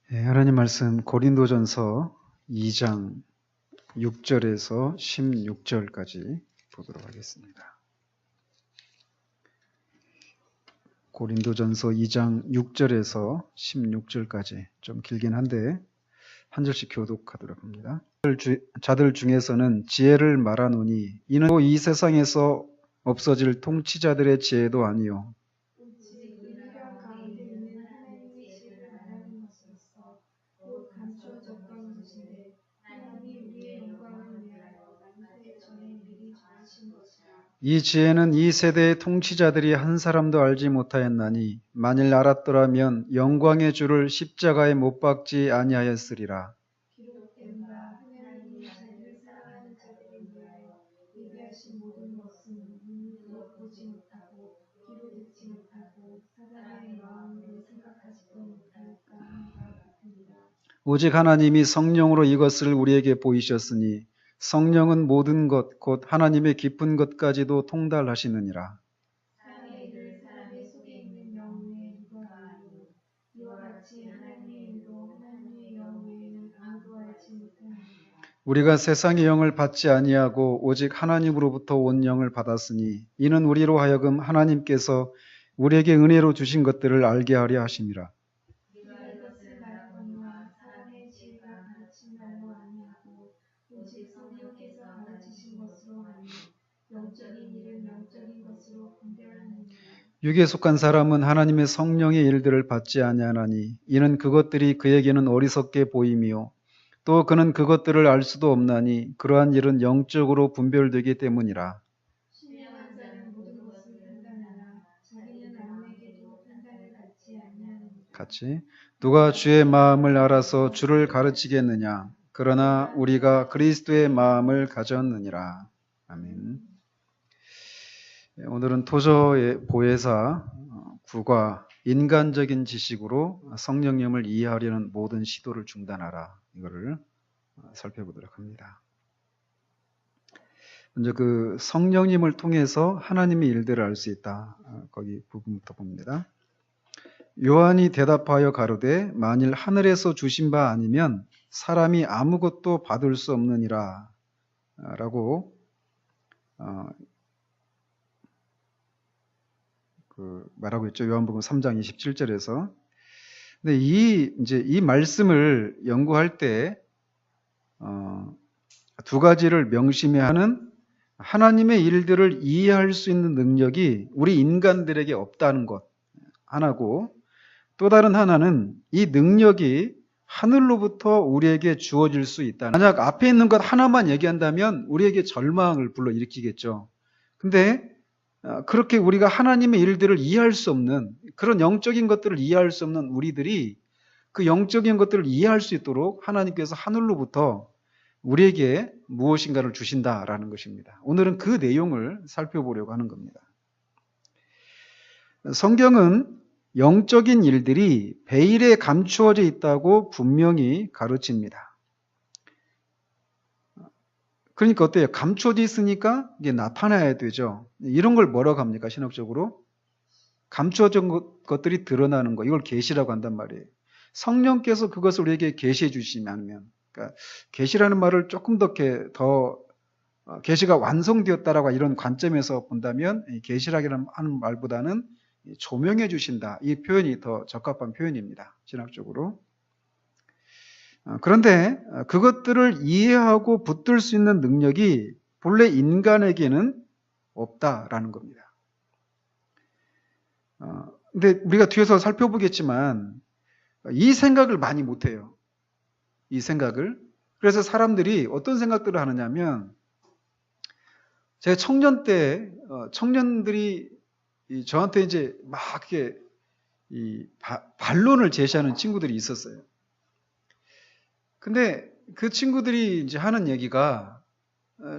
하나님 말씀 고린도전서 2장 6절에서 16절까지 보도록 하겠습니다. 고린도전서 2장 6절에서 16절까지 좀 길긴 한데 한 절씩 교독하도록 합니다. 자들 중에서는 지혜를 말하노니 이는 이 세상에서 없어질 통치자들의 지혜도 아니요 이 지혜는 이 세대의 통치자들이 한 사람도 알지 못하였나니 만일 알았더라면 영광의 주를 십자가에 못 박지 아니하였으리라. 오직 하나님이 성령으로 이것을 우리에게 보이셨으니 성령은 모든 것 곧 하나님의 깊은 것까지도 통달하시느니라. 우리가 세상의 영을 받지 아니하고 오직 하나님으로부터 온 영을 받았으니 이는 우리로 하여금 하나님께서 우리에게 은혜로 주신 것들을 알게 하려 하심이라. 육에 속한 사람은 하나님의 성령의 일들을 받지 아니하나니 이는 그것들이 그에게는 어리석게 보임이요 또 그는 그것들을 알 수도 없나니 그러한 일은 영적으로 분별되기 때문이라. 같이 누가 주의 마음을 알아서 주를 가르치겠느냐 그러나 우리가 그리스도의 마음을 가졌느니라. 아멘. 오늘은 토저의 보혜사 구가 인간적인 지식으로 성령님을 이해하려는 모든 시도를 중단하라. 이거를 살펴보도록 합니다. 먼저 그 성령님을 통해서 하나님의 일들을 알 수 있다. 거기 부분부터 봅니다. 요한이 대답하여 가로되 만일 하늘에서 주신 바 아니면 사람이 아무것도 받을 수 없느니라 라고 말하고 있죠. 요한복음 3장 27절에서. 근데 이 말씀을 연구할 때 두 가지를 명심해야 하는 하나님의 일들을 이해할 수 있는 능력이 우리 인간들에게 없다는 것 하나고 또 다른 하나는 이 능력이 하늘로부터 우리에게 주어질 수 있다. 만약 앞에 있는 것 하나만 얘기한다면 우리에게 절망을 불러일으키겠죠. 근데 그렇게 우리가 하나님의 일들을 이해할 수 없는 그런 영적인 것들을 이해할 수 없는 우리들이 그 영적인 것들을 이해할 수 있도록 하나님께서 하늘로부터 우리에게 무엇인가를 주신다라는 것입니다. 오늘은 그 내용을 살펴보려고 하는 겁니다. 성경은 영적인 일들이 베일에 감추어져 있다고 분명히 가르칩니다. 그러니까 어때요? 감추어져 있으니까 이게 나타나야 되죠. 이런 걸 뭐라고 합니까? 신학적으로? 감추어진 것들이 드러나는 거. 이걸 계시라고 한단 말이에요. 성령께서 그것을 우리에게 계시해 주시면, 그러니까 계시라는 말을 조금 더 계시가 완성되었다라고 이런 관점에서 본다면 계시라는 하는 말보다는 조명해 주신다. 이 표현이 더 적합한 표현입니다. 신학적으로. 그런데 그것들을 이해하고 붙들 수 있는 능력이 본래 인간에게는 없다라는 겁니다. 근데 우리가 뒤에서 살펴보겠지만 이 생각을 많이 못해요. 이 생각을. 그래서 사람들이 어떤 생각들을 하느냐면 제가 청년 때 청년들이 저한테 이제 막 이렇게 반론을 제시하는 친구들이 있었어요. 근데 그 친구들이 이제 하는 얘기가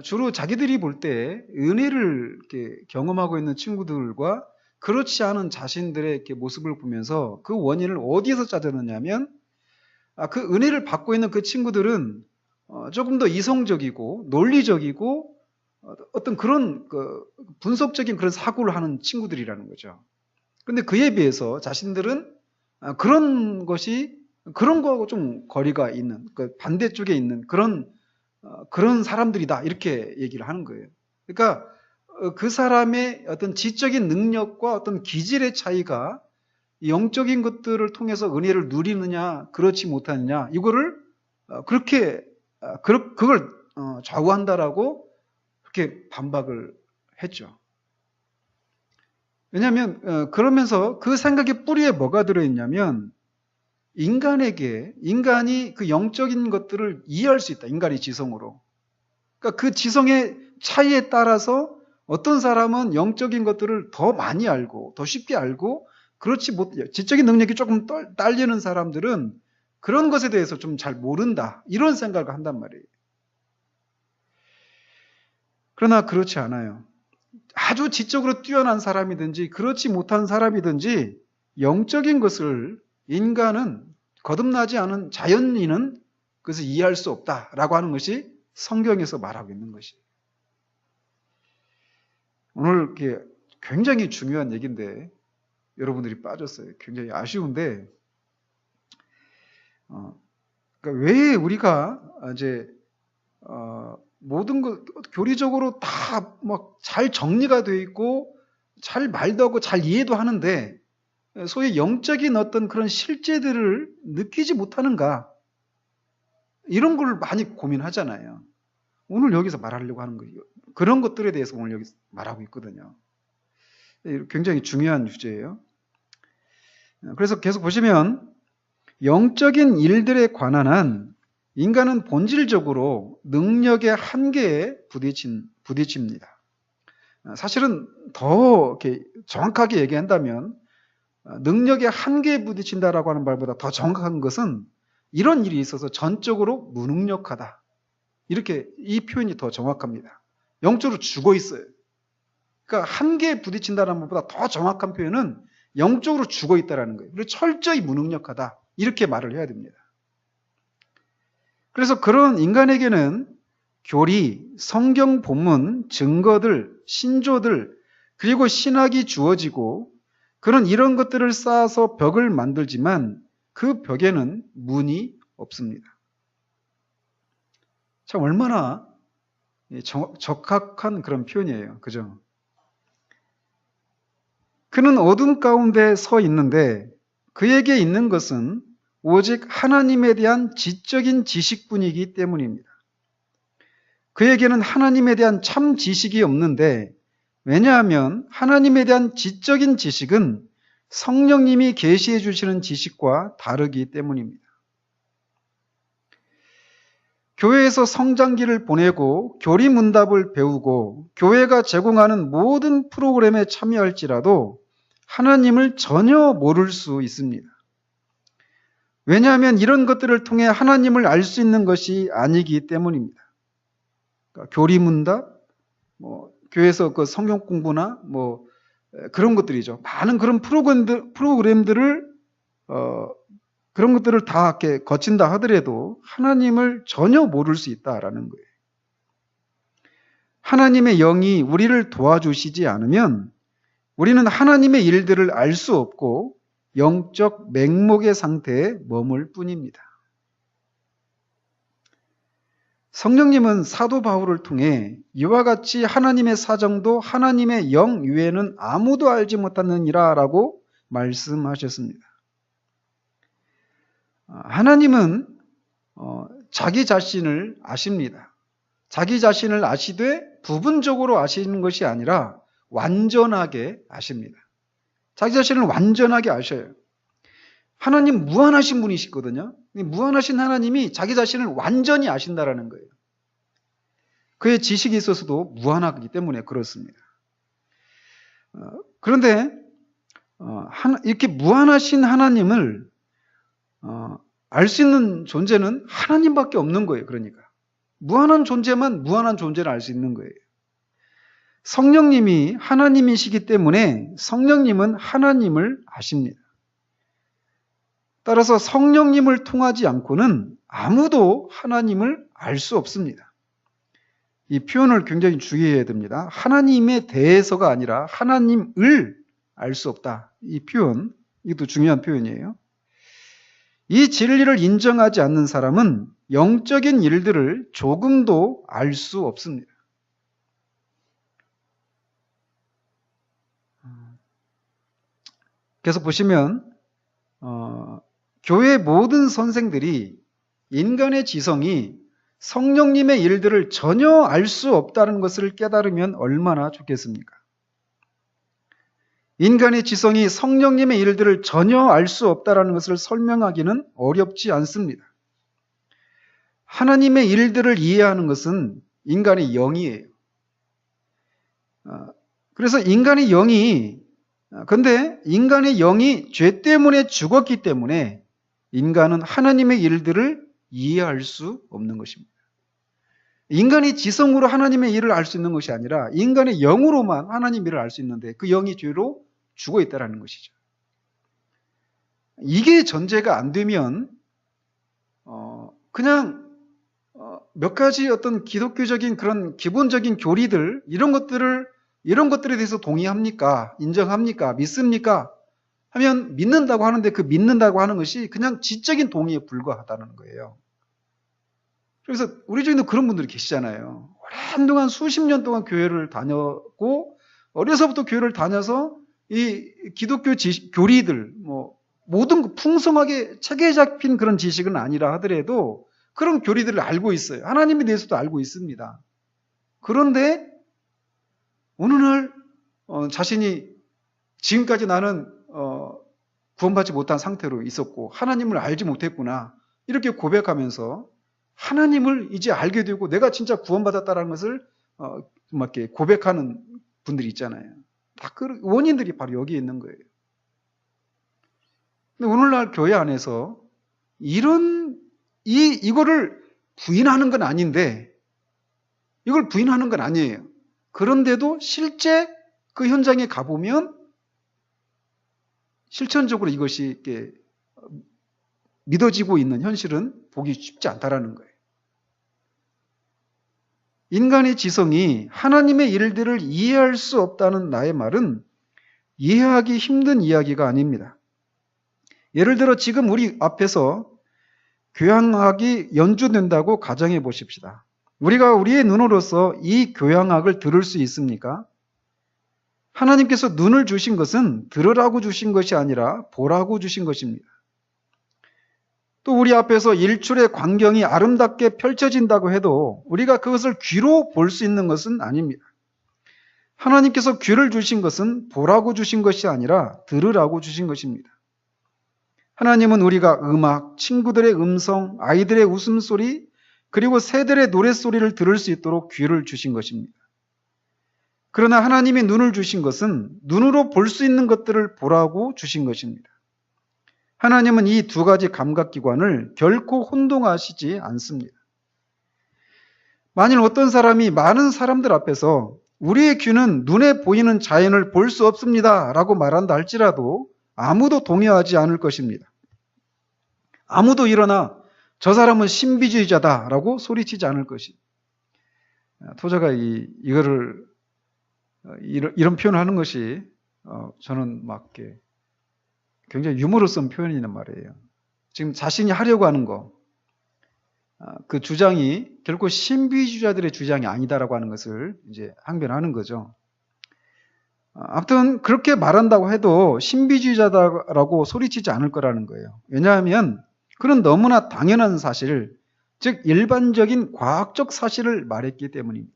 주로 자기들이 볼 때 은혜를 이렇게 경험하고 있는 친구들과 그렇지 않은 자신들의 이렇게 모습을 보면서 그 원인을 어디에서 찾았느냐면 그 은혜를 받고 있는 그 친구들은 조금 더 이성적이고 논리적이고 어떤 그런 분석적인 그런 사고를 하는 친구들이라는 거죠. 그런데 그에 비해서 자신들은 그런 것이 그런 거하고 좀 거리가 있는, 그 반대쪽에 있는 그런 사람들이다. 이렇게 얘기를 하는 거예요. 그러니까 그 사람의 어떤 지적인 능력과 어떤 기질의 차이가 영적인 것들을 통해서 은혜를 누리느냐, 그렇지 못하느냐, 이거를 그렇게, 그걸 좌우한다라고 그렇게 반박을 했죠. 왜냐하면, 그러면서 그 생각의 뿌리에 뭐가 들어있냐면, 인간이 그 영적인 것들을 이해할 수 있다. 인간의 지성으로. 그러니까 그 지성의 차이에 따라서 어떤 사람은 영적인 것들을 더 많이 알고, 더 쉽게 알고, 그렇지 못해요. 지적인 능력이 조금 딸리는 사람들은 그런 것에 대해서 좀 잘 모른다. 이런 생각을 한단 말이에요. 그러나 그렇지 않아요. 아주 지적으로 뛰어난 사람이든지 그렇지 못한 사람이든지 영적인 것을 인간은 거듭나지 않은 자연인은 그것을 이해할 수 없다라고 하는 것이 성경에서 말하고 있는 것이에요. 오늘 이게 굉장히 중요한 얘기인데 여러분들이 빠졌어요. 굉장히 아쉬운데 그러니까 왜 우리가 이제 모든 것 교리적으로 다 막 잘 정리가 되어 있고 잘 말도 하고 잘 이해도 하는데 소위 영적인 어떤 그런 실제들을 느끼지 못하는가 이런 걸 많이 고민하잖아요. 오늘 여기서 말하려고 하는 거예요. 그런 것들에 대해서 오늘 여기 말하고 있거든요. 굉장히 중요한 주제예요. 그래서 계속 보시면 영적인 일들에 관한 한 인간은 본질적으로 능력의 한계에 부딪힙니다. 사실은 더 이렇게 정확하게 얘기한다면 능력의 한계에 부딪힌다라고 하는 말보다 더 정확한 것은 이런 일이 있어서 전적으로 무능력하다. 이렇게 이 표현이 더 정확합니다. 영적으로 죽어 있어요. 그러니까 한계에 부딪힌다는 것보다 더 정확한 표현은 영적으로 죽어 있다라는 거예요. 그리고 철저히 무능력하다. 이렇게 말을 해야 됩니다. 그래서 그런 인간에게는 교리, 성경 본문, 증거들, 신조들, 그리고 신학이 주어지고 그런 이런 것들을 쌓아서 벽을 만들지만 그 벽에는 문이 없습니다. 참 얼마나 적합한 그런 표현이에요. 그죠? 그는 어둠 가운데 서 있는데 그에게 있는 것은 오직 하나님에 대한 지적인 지식뿐이기 때문입니다. 그에게는 하나님에 대한 참 지식이 없는데 왜냐하면 하나님에 대한 지적인 지식은 성령님이 계시해 주시는 지식과 다르기 때문입니다. 교회에서 성장기를 보내고 교리문답을 배우고 교회가 제공하는 모든 프로그램에 참여할지라도 하나님을 전혀 모를 수 있습니다. 왜냐하면 이런 것들을 통해 하나님을 알 수 있는 것이 아니기 때문입니다. 그러니까 교리문답, 교회에서 그 성경 공부나 그런 것들이죠. 많은 그런 프로그램들을 그런 것들을 다 이렇게 거친다 하더라도 하나님을 전혀 모를 수 있다라는 거예요. 하나님의 영이 우리를 도와주시지 않으면 우리는 하나님의 일들을 알 수 없고 영적 맹목의 상태에 머물 뿐입니다. 성령님은 사도 바울을 통해 이와 같이 하나님의 사정도 하나님의 영 외에는 아무도 알지 못하느니라 라고 말씀하셨습니다. 하나님은 자기 자신을 아십니다. 자기 자신을 아시되 부분적으로 아시는 것이 아니라 완전하게 아십니다. 자기 자신을 완전하게 아셔요. 하나님 무한하신 분이시거든요. 무한하신 하나님이 자기 자신을 완전히 아신다라는 거예요. 그의 지식이 있어서도 무한하기 때문에 그렇습니다. 그런데 이렇게 무한하신 하나님을 알 수 있는 존재는 하나님밖에 없는 거예요. 그러니까 무한한 존재만 무한한 존재를 알 수 있는 거예요. 성령님이 하나님이시기 때문에 성령님은 하나님을 아십니다. 따라서 성령님을 통하지 않고는 아무도 하나님을 알 수 없습니다. 이 표현을 굉장히 주의해야 됩니다. 하나님에 대해서가 아니라 하나님을 알 수 없다. 이 표현, 이것도 중요한 표현이에요. 이 진리를 인정하지 않는 사람은 영적인 일들을 조금도 알 수 없습니다. 그래서 보시면 교회 모든 선생들이 인간의 지성이 성령님의 일들을 전혀 알 수 없다는 것을 깨달으면 얼마나 좋겠습니까? 인간의 지성이 성령님의 일들을 전혀 알 수 없다는 것을 설명하기는 어렵지 않습니다. 하나님의 일들을 이해하는 것은 인간의 영이에요. 그래서 인간의 영이, 근데 인간의 영이 죄 때문에 죽었기 때문에 인간은 하나님의 일들을 이해할 수 없는 것입니다. 인간이 지성으로 하나님의 일을 알 수 있는 것이 아니라 인간의 영으로만 하나님의 일을 알 수 있는데 그 영이 죄로 죽어 있다는 것이죠. 이게 전제가 안 되면 그냥 몇 가지 어떤 기독교적인 그런 기본적인 교리들 이런 것들에 대해서 동의합니까? 인정합니까? 믿습니까? 하면 믿는다고 하는데 그 믿는다고 하는 것이 그냥 지적인 동의에 불과하다는 거예요. 그래서 우리 중에도 그런 분들이 계시잖아요. 오랜 동안 수십 년 동안 교회를 다녔고 어려서부터 교회를 다녀서 이 기독교 교리들 모든 풍성하게 체계에 잡힌 그런 지식은 아니라 하더라도 그런 교리들을 알고 있어요. 하나님에 대해서도 알고 있습니다. 그런데 어느 날 자신이 지금까지 나는 구원받지 못한 상태로 있었고 하나님을 알지 못했구나 이렇게 고백하면서 하나님을 이제 알게 되고 내가 진짜 구원받았다는 것을 막 이렇게 고백하는 분들이 있잖아요. 다 그 원인들이 바로 여기에 있는 거예요. 근데 오늘날 교회 안에서 이거를 부인하는 건 아닌데 이걸 부인하는 건 아니에요. 그런데도 실제 그 현장에 가보면 실천적으로 이것이 이렇게 믿어지고 있는 현실은 보기 쉽지 않다라는 거예요. 인간의 지성이 하나님의 일들을 이해할 수 없다는 나의 말은 이해하기 힘든 이야기가 아닙니다. 예를 들어 지금 우리 앞에서 교향악이 연주된다고 가정해 보십시다. 우리가 우리의 눈으로서 이 교향악을 들을 수 있습니까? 하나님께서 눈을 주신 것은 들으라고 주신 것이 아니라 보라고 주신 것입니다. 또 우리 앞에서 일출의 광경이 아름답게 펼쳐진다고 해도 우리가 그것을 귀로 볼 수 있는 것은 아닙니다. 하나님께서 귀를 주신 것은 보라고 주신 것이 아니라 들으라고 주신 것입니다. 하나님은 우리가 음악, 친구들의 음성, 아이들의 웃음소리, 그리고 새들의 노랫소리를 들을 수 있도록 귀를 주신 것입니다. 그러나 하나님이 눈을 주신 것은 눈으로 볼 수 있는 것들을 보라고 주신 것입니다. 하나님은 이 두 가지 감각기관을 결코 혼동하시지 않습니다. 만일 어떤 사람이 많은 사람들 앞에서 우리의 귀는 눈에 보이는 자연을 볼 수 없습니다 라고 말한다 할지라도 아무도 동의하지 않을 것입니다. 아무도 일어나 저 사람은 신비주의자다 라고 소리치지 않을 것입니다. 토자가 이거를 이런 표현을 하는 것이 저는 막 굉장히 유머러스한 표현이란 말이에요. 지금 자신이 하려고 하는 그 주장이 결코 신비주의자들의 주장이 아니다라고 하는 것을 이제 항변하는 거죠. 아무튼 그렇게 말한다고 해도 신비주의자다라고 소리치지 않을 거라는 거예요. 왜냐하면 그는 너무나 당연한 사실, 즉 일반적인 과학적 사실을 말했기 때문입니다.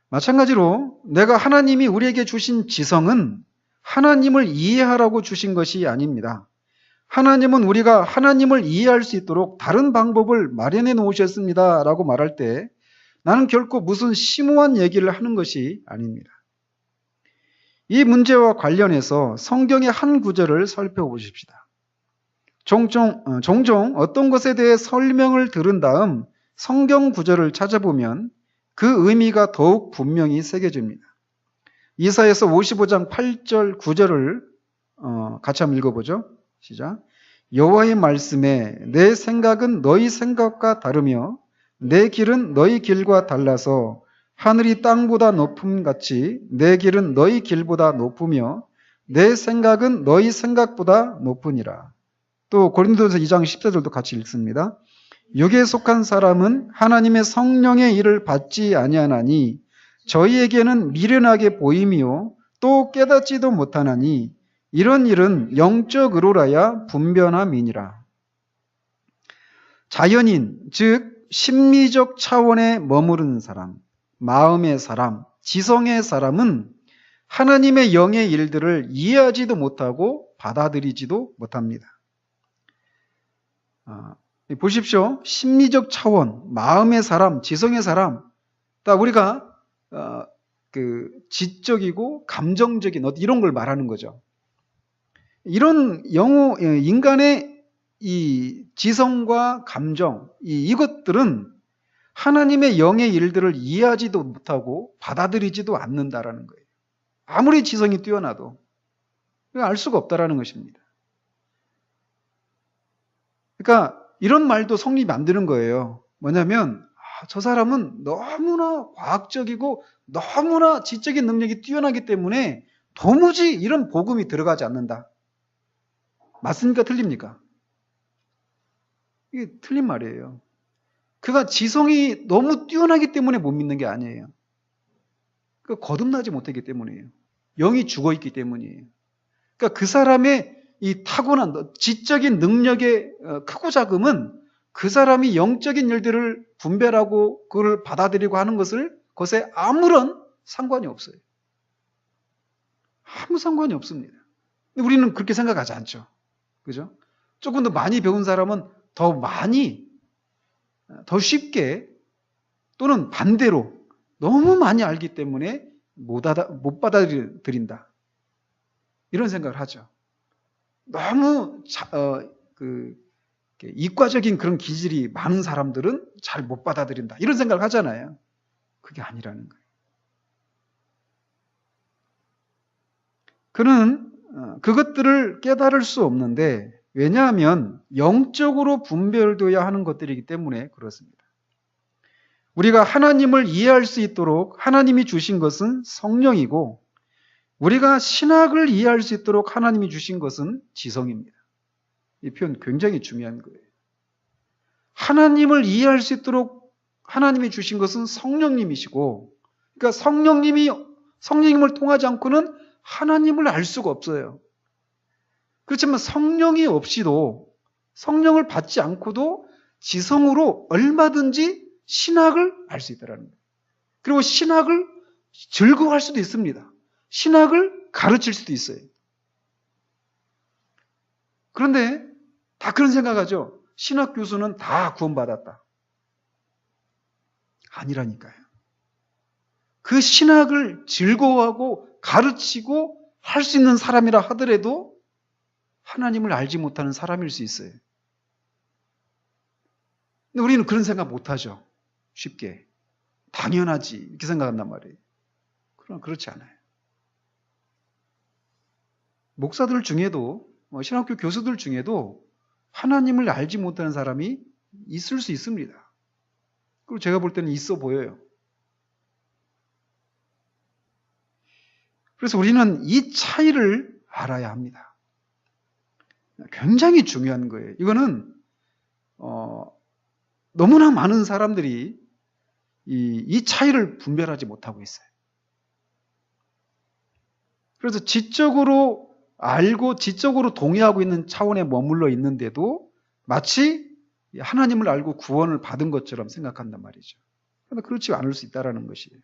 마찬가지로 내가 하나님이 우리에게 주신 지성은 하나님을 이해하라고 주신 것이 아닙니다. 하나님은 우리가 하나님을 이해할 수 있도록 다른 방법을 마련해 놓으셨습니다 라고 말할 때 나는 결코 무슨 심오한 얘기를 하는 것이 아닙니다. 이 문제와 관련해서 성경의 한 구절을 살펴보십시다. 종종 어떤 것에 대해 설명을 들은 다음 성경 구절을 찾아보면 그 의미가 더욱 분명히 새겨집니다. 이사야서 55장 8절 9절을 같이 한번 읽어보죠. 시작. 여호와의 말씀에 내 생각은 너희 생각과 다르며 내 길은 너희 길과 달라서 하늘이 땅보다 높음같이 내 길은 너희 길보다 높으며 내 생각은 너희 생각보다 높으니라. 또 고린도전서 2장 14절도 같이 읽습니다. 육에 속한 사람은 하나님의 성령의 일을 받지 아니하나니 저희에게는 미련하게 보임이요 또 깨닫지도 못하나니 이런 일은 영적으로라야 분변함이니라. 자연인, 즉 심리적 차원에 머무르는 사람, 마음의 사람, 지성의 사람은 하나님의 영의 일들을 이해하지도 못하고 받아들이지도 못합니다. 보십시오. 심리적 차원, 마음의 사람, 지성의 사람, 다 우리가 지적이고 감정적인 이런 걸 말하는 거죠. 이런 인간의 이 지성과 감정, 이것들은 하나님의 영의 일들을 이해하지도 못하고 받아들이지도 않는다라는 거예요. 아무리 지성이 뛰어나도 알 수가 없다라는 것입니다. 그러니까 이런 말도 성립이 안 되는 거예요. 뭐냐면 저 사람은 너무나 과학적이고 너무나 지적인 능력이 뛰어나기 때문에 도무지 이런 복음이 들어가지 않는다. 맞습니까? 틀립니까? 이게 틀린 말이에요. 그가 지성이 너무 뛰어나기 때문에 못 믿는 게 아니에요. 거듭나지 못했기 때문이에요. 영이 죽어있기 때문이에요. 그러니까 그 사람의 이 타고난 지적인 능력의 크고 작음은 그 사람이 영적인 일들을 분별하고 그걸 받아들이고 하는 것에 아무런 상관이 없어요. 아무 상관이 없습니다. 근데 우리는 그렇게 생각하지 않죠. 그죠? 조금 더 많이 배운 사람은 더 쉽게 또는 반대로 너무 많이 알기 때문에 못 받아들인다. 이런 생각을 하죠. 너무 이과적인 그런 기질이 많은 사람들은 잘 못 받아들인다. 이런 생각을 하잖아요. 그게 아니라는 거예요. 그는 그것들을 깨달을 수 없는데 왜냐하면 영적으로 분별되어야 하는 것들이기 때문에 그렇습니다. 우리가 하나님을 이해할 수 있도록 하나님이 주신 것은 성령이고 우리가 신학을 이해할 수 있도록 하나님이 주신 것은 지성입니다. 이 표현 굉장히 중요한 거예요. 하나님을 이해할 수 있도록 하나님이 주신 것은 성령님이시고 그러니까 성령님을 통하지 않고는 하나님을 알 수가 없어요. 그렇지만 성령이 없이도 성령을 받지 않고도 지성으로 얼마든지 신학을 알 수 있다는 거예요. 그리고 신학을 즐거워할 수도 있습니다. 신학을 가르칠 수도 있어요. 그런데 다 그런 생각하죠. 신학 교수는 다 구원받았다. 아니라니까요. 그 신학을 즐거워하고 가르치고 할 수 있는 사람이라 하더라도 하나님을 알지 못하는 사람일 수 있어요. 근데 우리는 그런 생각 못하죠. 쉽게. 당연하지. 이렇게 생각한단 말이에요. 그러나 그렇지 않아요. 목사들 중에도 신학교 교수들 중에도 하나님을 알지 못하는 사람이 있을 수 있습니다. 그리고 제가 볼 때는 있어 보여요. 그래서 우리는 이 차이를 알아야 합니다. 굉장히 중요한 거예요. 이거는 너무나 많은 사람들이 이 차이를 분별하지 못하고 있어요. 그래서 지적으로 알고 지적으로 동의하고 있는 차원에 머물러 있는데도 마치 하나님을 알고 구원을 받은 것처럼 생각한단 말이죠. 그런데 그렇지 않을 수 있다는 것이에요.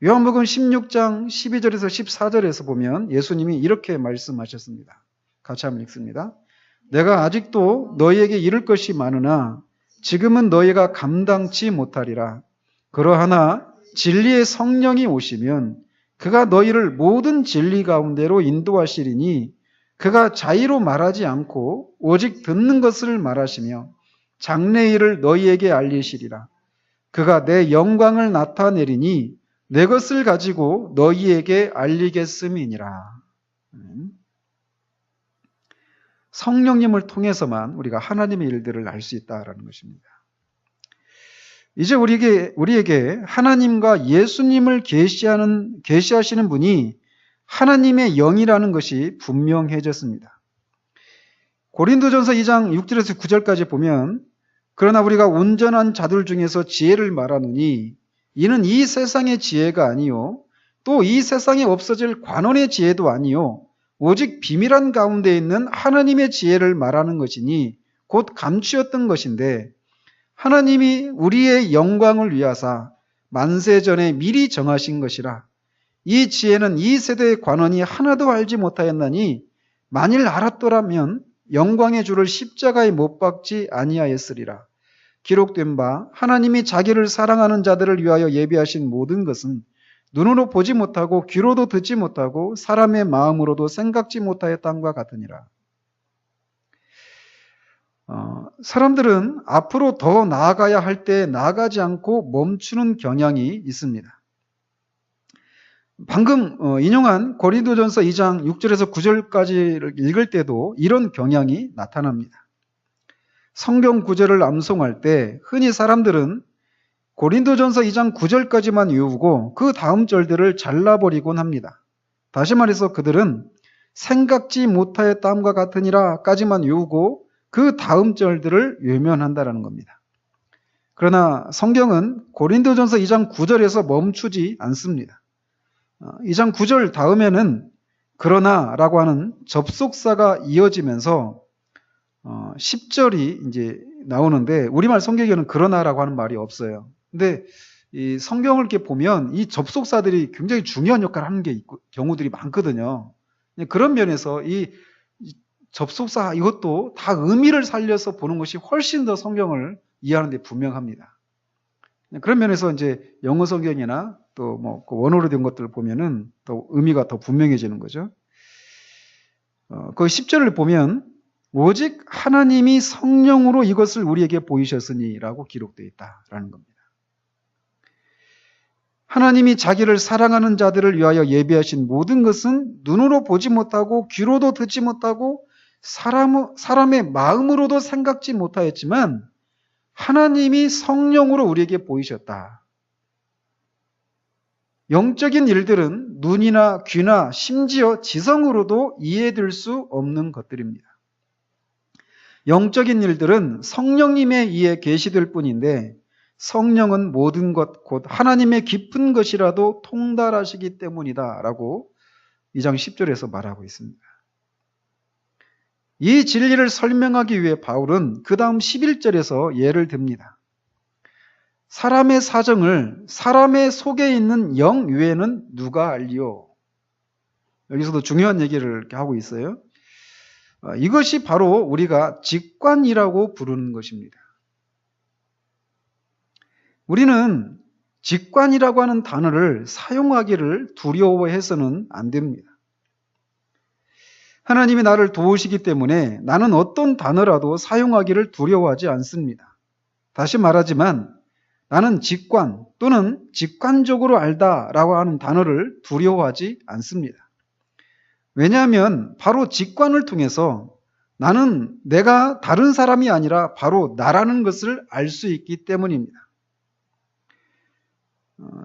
요한복음 16장 12절에서 14절에서 보면 예수님이 이렇게 말씀하셨습니다. 같이 한번 읽습니다. 내가 아직도 너희에게 이를 것이 많으나 지금은 너희가 감당치 못하리라. 그러하나 진리의 성령이 오시면 그가 너희를 모든 진리 가운데로 인도하시리니 그가 자의로 말하지 않고 오직 듣는 것을 말하시며 장래일을 너희에게 알리시리라. 그가 내 영광을 나타내리니 내 것을 가지고 너희에게 알리겠음이니라. 성령님을 통해서만 우리가 하나님의 일들을 알 수 있다라는 것입니다. 이제 우리에게 하나님과 예수님을 계시하시는 분이 하나님의 영이라는 것이 분명해졌습니다. 고린도전서 2장 6절에서 9절까지 보면 그러나 우리가 온전한 자들 중에서 지혜를 말하노니 이는 이 세상의 지혜가 아니요 또 이 세상에 없어질 관원의 지혜도 아니요 오직 비밀한 가운데 있는 하나님의 지혜를 말하는 것이니 곧 감추었던 것인데 하나님이 우리의 영광을 위하사 만세전에 미리 정하신 것이라. 이 지혜는 이 세대의 관원이 하나도 알지 못하였나니 만일 알았더라면 영광의 주를 십자가에 못 박지 아니하였으리라. 기록된 바 하나님이 자기를 사랑하는 자들을 위하여 예비하신 모든 것은 눈으로 보지 못하고 귀로도 듣지 못하고 사람의 마음으로도 생각지 못하였다함과 같으니라. 사람들은 앞으로 더 나아가야 할 때 나아가지 않고 멈추는 경향이 있습니다. 방금 인용한 고린도전서 2장 6절에서 9절까지를 읽을 때도 이런 경향이 나타납니다. 성경 구절을 암송할 때 흔히 사람들은 고린도전서 2장 9절까지만 외우고 그 다음 절들을 잘라버리곤 합니다. 다시 말해서 그들은 생각지 못하였다함과 같으니라 까지만 외우고 그 다음 절들을 외면한다라는 겁니다. 그러나 성경은 고린도전서 2장 9절에서 멈추지 않습니다. 2장 9절 다음에는 그러나라고 하는 접속사가 이어지면서 10절이 이제 나오는데 우리말 성경에는 그러나라고 하는 말이 없어요. 근데 이 성경을 이렇게 보면 이 접속사들이 굉장히 중요한 역할을 하는 경우들이 많거든요. 그런 면에서 이 접속사 이것도 다 의미를 살려서 보는 것이 훨씬 더 성경을 이해하는 데 분명합니다. 그런 면에서 이제 영어 성경이나 또 뭐 원어로 된 것들을 보면은 더 의미가 더 분명해지는 거죠. 그 10절을 보면 오직 하나님이 성령으로 이것을 우리에게 보이셨으니라고 기록되어 있다라는 겁니다. 하나님이 자기를 사랑하는 자들을 위하여 예비하신 모든 것은 눈으로 보지 못하고 귀로도 듣지 못하고 사람의 마음으로도 생각지 못하였지만 하나님이 성령으로 우리에게 보이셨다. 영적인 일들은 눈이나 귀나 심지어 지성으로도 이해될 수 없는 것들입니다. 영적인 일들은 성령님에 의해 계시될 뿐인데 성령은 모든 것 곧 하나님의 깊은 것이라도 통달하시기 때문이다 라고 2장 10절에서 말하고 있습니다. 이 진리를 설명하기 위해 바울은 그 다음 11절에서 예를 듭니다. 사람의 사정을 사람의 속에 있는 영 외에는 누가 알리요? 여기서도 중요한 얘기를 이렇게 하고 있어요. 이것이 바로 우리가 직관이라고 부르는 것입니다. 우리는 직관이라고 하는 단어를 사용하기를 두려워해서는 안 됩니다. 하나님이 나를 도우시기 때문에 나는 어떤 단어라도 사용하기를 두려워하지 않습니다. 다시 말하지만 나는 직관 또는 직관적으로 알다라고 하는 단어를 두려워하지 않습니다. 왜냐하면 바로 직관을 통해서 나는 내가 다른 사람이 아니라 바로 나라는 것을 알 수 있기 때문입니다.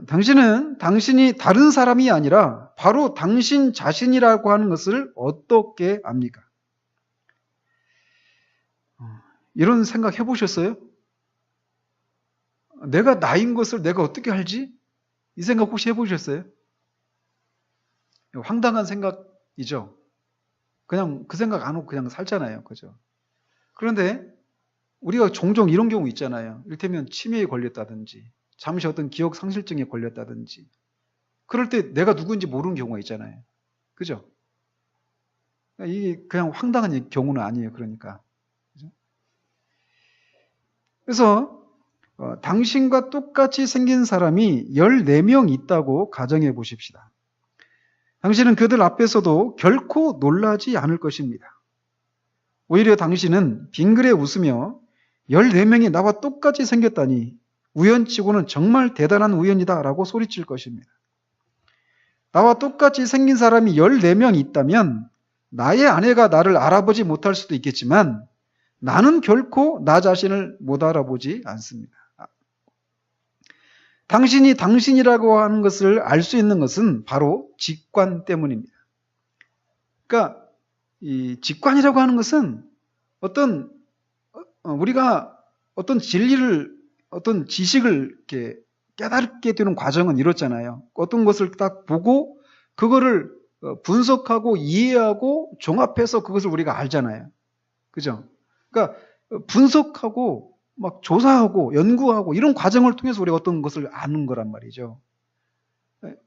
당신은 당신이 다른 사람이 아니라 바로 당신 자신이라고 하는 것을 어떻게 압니까? 이런 생각 해보셨어요? 내가 나인 것을 내가 어떻게 알지? 이 생각 혹시 해보셨어요? 황당한 생각이죠. 그냥 그 생각 안 하고 그냥 살잖아요. 그죠? 그런데 우리가 종종 이런 경우 있잖아요. 이를테면 치매에 걸렸다든지 잠시 어떤 기억 상실증에 걸렸다든지 그럴 때 내가 누구인지 모르는 경우가 있잖아요. 그죠? 이게 그냥 황당한 경우는 아니에요. 그러니까. 그죠? 그래서 당신과 똑같이 생긴 사람이 14명 있다고 가정해 보십시다. 당신은 그들 앞에서도 결코 놀라지 않을 것입니다. 오히려 당신은 빙그레 웃으며 14명이 나와 똑같이 생겼다니 우연치고는 정말 대단한 우연이다 라고 소리칠 것입니다. 나와 똑같이 생긴 사람이 14명 있다면 나의 아내가 나를 알아보지 못할 수도 있겠지만 나는 결코 나 자신을 못 알아보지 않습니다. 당신이 당신이라고 하는 것을 알 수 있는 것은 바로 직관 때문입니다. 그러니까 이 직관이라고 하는 것은 어떤 우리가 어떤 진리를 어떤 지식을 이렇게 깨닫게 되는 과정은 이렇잖아요. 어떤 것을 딱 보고 그거를 분석하고 이해하고 종합해서 그것을 우리가 알잖아요. 그죠? 그러니까 분석하고 막 조사하고 연구하고 이런 과정을 통해서 우리가 어떤 것을 아는 거란 말이죠.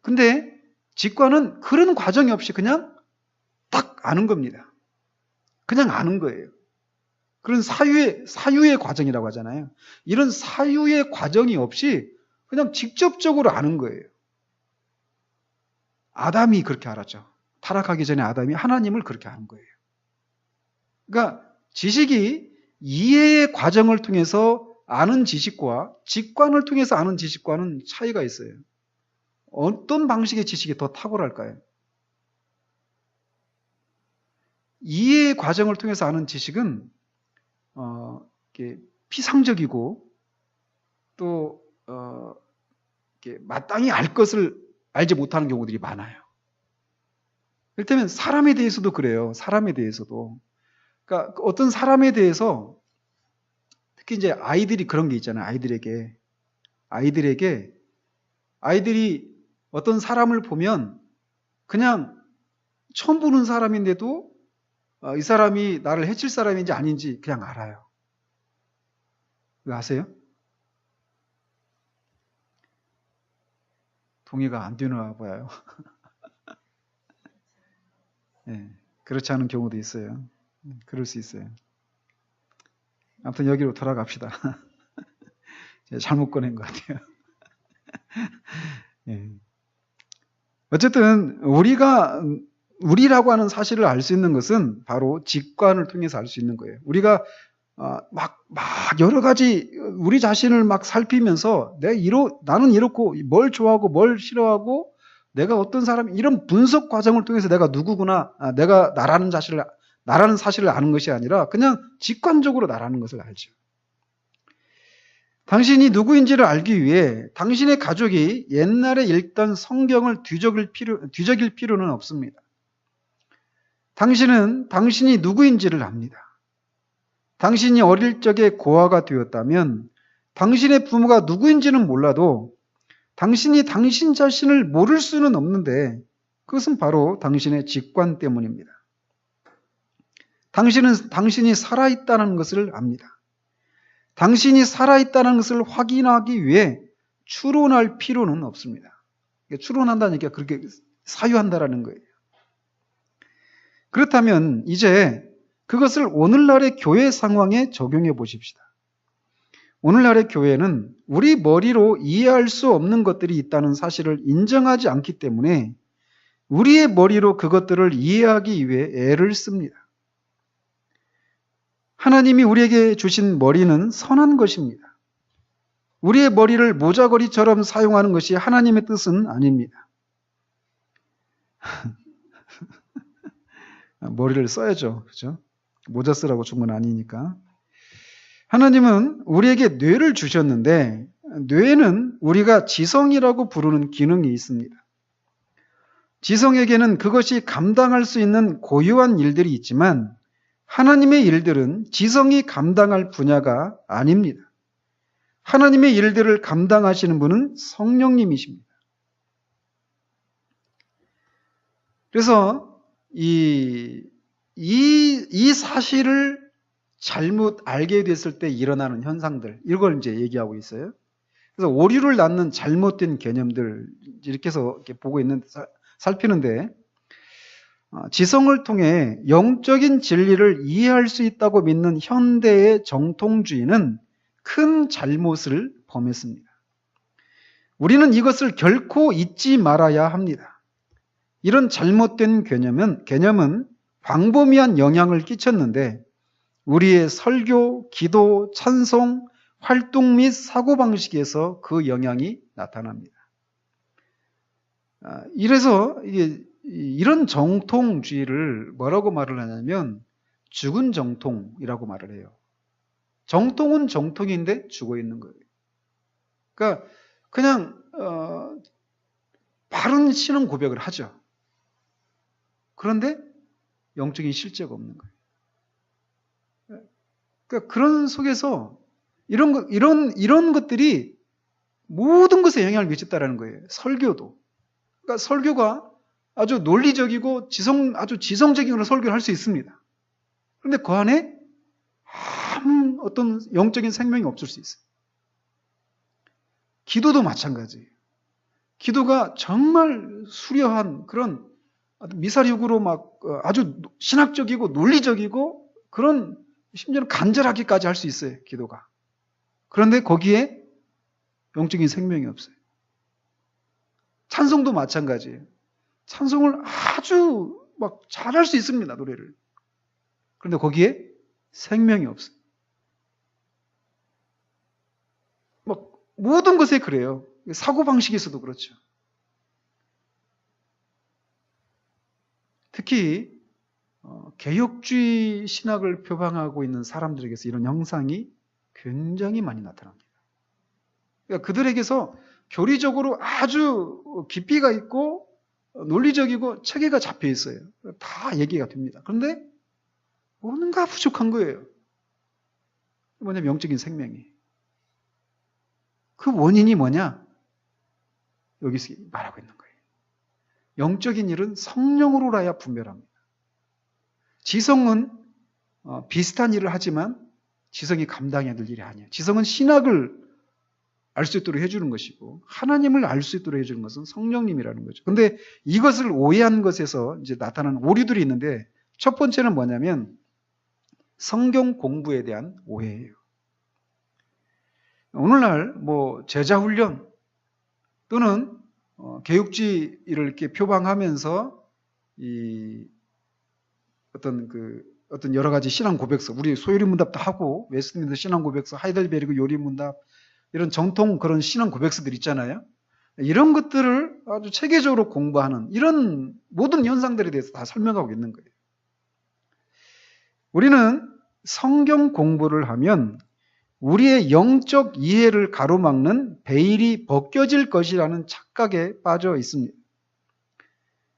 근데 직관은 그런 과정이 없이 그냥 딱 아는 겁니다. 그냥 아는 거예요. 그런 사유의 과정이라고 하잖아요. 이런 사유의 과정이 없이 그냥 직접적으로 아는 거예요. 아담이 그렇게 알았죠. 타락하기 전에 아담이 하나님을 그렇게 아는 거예요. 그러니까 지식이 이해의 과정을 통해서 아는 지식과 직관을 통해서 아는 지식과는 차이가 있어요. 어떤 방식의 지식이 더 탁월할까요? 이해의 과정을 통해서 아는 지식은 이렇게 피상적이고 또 이렇게 마땅히 알 것을 알지 못하는 경우들이 많아요. 이를테면 사람에 대해서도 그래요. 사람에 대해서도. 그러니까 어떤 사람에 대해서 특히 이제 아이들이 그런 게 있잖아요. 아이들이 어떤 사람을 보면 그냥 처음 보는 사람인데도 이 사람이 나를 해칠 사람인지 아닌지 그냥 알아요. 왜 아세요? 동의가 안 되나 봐요. 네, 그렇지 않은 경우도 있어요. 그럴 수 있어요. 아무튼 여기로 돌아갑시다. 제가 잘못 꺼낸 것 같아요. 네. 어쨌든 우리라고 하는 사실을 알 수 있는 것은 바로 직관을 통해서 알 수 있는 거예요. 우리가 막 여러 가지 우리 자신을 막 살피면서 나는 이렇고 뭘 좋아하고 뭘 싫어하고 내가 어떤 사람 이런 분석 과정을 통해서 내가 누구구나 내가 나라는 사실을 아는 것이 아니라 그냥 직관적으로 나라는 것을 알죠. 당신이 누구인지를 알기 위해 당신의 가족이 옛날에 읽던 성경을 뒤적일 필요는 없습니다. 당신은 당신이 누구인지를 압니다. 당신이 어릴 적에 고아가 되었다면 당신의 부모가 누구인지는 몰라도 당신이 당신 자신을 모를 수는 없는데 그것은 바로 당신의 직관 때문입니다. 당신은 당신이 살아있다는 것을 압니다. 당신이 살아있다는 것을 확인하기 위해 추론할 필요는 없습니다. 추론한다는 얘기가 그렇게 사유한다라는 거예요. 그렇다면 이제 그것을 오늘날의 교회 상황에 적용해 보십시다. 오늘날의 교회는 우리 머리로 이해할 수 없는 것들이 있다는 사실을 인정하지 않기 때문에 우리의 머리로 그것들을 이해하기 위해 애를 씁니다. 하나님이 우리에게 주신 머리는 선한 것입니다. 우리의 머리를 모자거리처럼 사용하는 것이 하나님의 뜻은 아닙니다. 머리를 써야죠. 그죠? 모자 쓰라고 준 건 아니니까. 하나님은 우리에게 뇌를 주셨는데 뇌는 우리가 지성이라고 부르는 기능이 있습니다. 지성에게는 그것이 감당할 수 있는 고유한 일들이 있지만 하나님의 일들은 지성이 감당할 분야가 아닙니다. 하나님의 일들을 감당하시는 분은 성령님이십니다. 그래서 이 사실을 잘못 알게 됐을 때 일어나는 현상들, 이걸 이제 얘기하고 있어요. 그래서 오류를 낳는 잘못된 개념들, 이렇게 해서 이렇게 보고 살피는데, 지성을 통해 영적인 진리를 이해할 수 있다고 믿는 현대의 정통주의는 큰 잘못을 범했습니다. 우리는 이것을 결코 잊지 말아야 합니다. 이런 잘못된 개념은 광범위한 영향을 끼쳤는데 우리의 설교, 기도, 찬송, 활동 및 사고방식에서 그 영향이 나타납니다. 이래서 이런 정통주의를 뭐라고 말을 하냐면 죽은 정통이라고 말을 해요. 정통은 정통인데 죽어 있는 거예요. 그러니까 그냥 바른 신앙 고백을 하죠. 그런데 영적인 실제가 없는 거예요. 그러니까 그런 속에서 이런 것들이 모든 것에 영향을 미쳤다라는 거예요. 설교도. 그러니까 설교가 아주 논리적이고 아주 지성적인 그런 설교를 할 수 있습니다. 그런데 그 안에 아무 어떤 영적인 생명이 없을 수 있어요. 기도도 마찬가지예요. 기도가 정말 수려한 그런 미사륙으로 막 아주 신학적이고 논리적이고 그런 심지어는 간절하기까지 할 수 있어요. 기도가. 그런데 거기에 영적인 생명이 없어요. 찬송도 마찬가지예요. 찬송을 아주 막 잘할 수 있습니다. 노래를. 그런데 거기에 생명이 없어요. 막 모든 것에 그래요. 사고방식에서도 그렇죠. 특히 개혁주의 신학을 표방하고 있는 사람들에게서 이런 현상이 굉장히 많이 나타납니다. 그러니까 그들에게서 교리적으로 아주 깊이가 있고 논리적이고 체계가 잡혀 있어요. 다 얘기가 됩니다. 그런데 뭔가 부족한 거예요. 뭐냐면 영적인 생명이. 그 원인이 뭐냐? 여기서 말하고 있는 거예요. 영적인 일은 성령으로라야 분별합니다. 지성은 비슷한 일을 하지만 지성이 감당해야 될 일이 아니에요. 지성은 신학을 알 수 있도록 해주는 것이고 하나님을 알 수 있도록 해주는 것은 성령님이라는 거죠. 그런데 이것을 오해한 것에서 이제 나타나는 오류들이 있는데 첫 번째는 뭐냐면 성경 공부에 대한 오해예요. 오늘날 뭐 제자 훈련 또는 개육지를 이렇게 표방하면서 이 어떤 여러 가지 신앙 고백서, 우리 소요리 문답도 하고 웨스트민스터 신앙 고백서, 하이델베르그 요리 문답 이런 정통 그런 신앙 고백서들 있잖아요. 이런 것들을 아주 체계적으로 공부하는 이런 모든 현상들에 대해서 다 설명하고 있는 거예요. 우리는 성경 공부를 하면 우리의 영적 이해를 가로막는 베일이 벗겨질 것이라는 착각에 빠져 있습니다.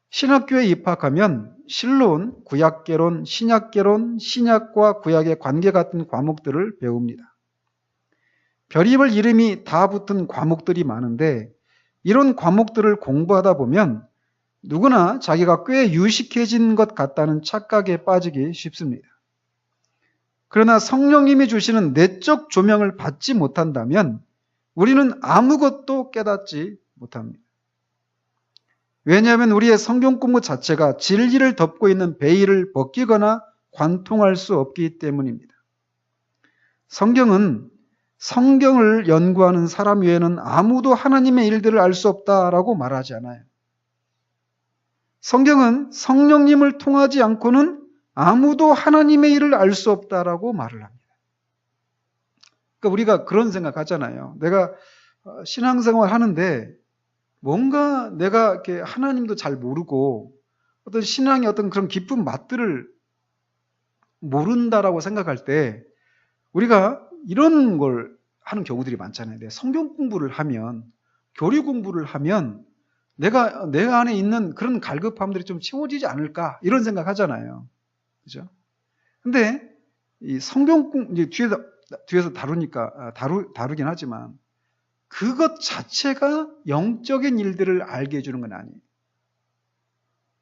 신학교에 입학하면 신론, 구약개론, 신약개론, 신약과 구약의 관계 같은 과목들을 배웁니다. 별의별 이름이 다 붙은 과목들이 많은데 이런 과목들을 공부하다 보면 누구나 자기가 꽤 유식해진 것 같다는 착각에 빠지기 쉽습니다. 그러나 성령님이 주시는 내적 조명을 받지 못한다면 우리는 아무것도 깨닫지 못합니다. 왜냐하면 우리의 성경 공부 자체가 진리를 덮고 있는 베일을 벗기거나 관통할 수 없기 때문입니다. 성경은 성경을 연구하는 사람 외에는 아무도 하나님의 일들을 알 수 없다라고 말하지 않아요. 성경은 성령님을 통하지 않고는 아무도 하나님의 일을 알 수 없다라고 말을 합니다. 그러니까 우리가 그런 생각하잖아요. 내가 신앙생활 하는데 뭔가 내가 이렇게 하나님도 잘 모르고 어떤 신앙의 어떤 그런 깊은 맛들을 모른다라고 생각할 때 우리가 이런 걸 하는 경우들이 많잖아요. 내가 성경 공부를 하면, 교리 공부를 하면 내가 안에 있는 그런 갈급함들이 좀 채워지지 않을까 이런 생각하잖아요. 그죠? 근데 이 성경 이제 뒤에서 다루긴 하지만 그것 자체가 영적인 일들을 알게 해주는 건 아니에요.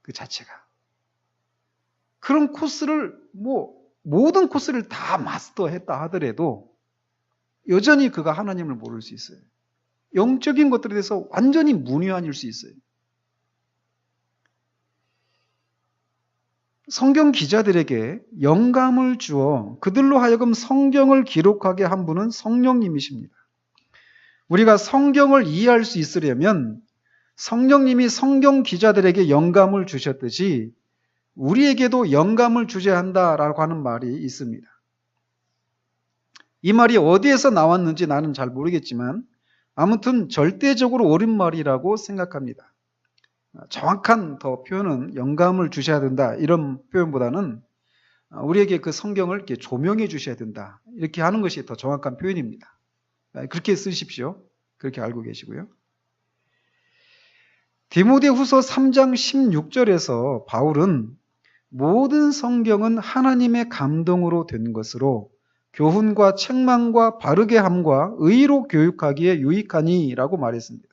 그 자체가. 그런 코스를 모든 코스를 다 마스터했다 하더라도 여전히 그가 하나님을 모를 수 있어요. 영적인 것들에 대해서 완전히 문외한일 수 있어요. 성경 기자들에게 영감을 주어 그들로 하여금 성경을 기록하게 한 분은 성령님이십니다. 우리가 성경을 이해할 수 있으려면 성령님이 성경 기자들에게 영감을 주셨듯이 우리에게도 영감을 주셔야 한다라고 하는 말이 있습니다. 이 말이 어디에서 나왔는지 나는 잘 모르겠지만 아무튼 절대적으로 옳은 말이라고 생각합니다. 정확한 더 표현은 영감을 주셔야 된다 이런 표현보다는 우리에게 그 성경을 이렇게 조명해 주셔야 된다 이렇게 하는 것이 더 정확한 표현입니다. 그렇게 쓰십시오. 그렇게 알고 계시고요. 디모데후서 3장 16절에서 바울은 모든 성경은 하나님의 감동으로 된 것으로 교훈과 책망과 바르게 함과 의로 교육하기에 유익하니라고 말했습니다.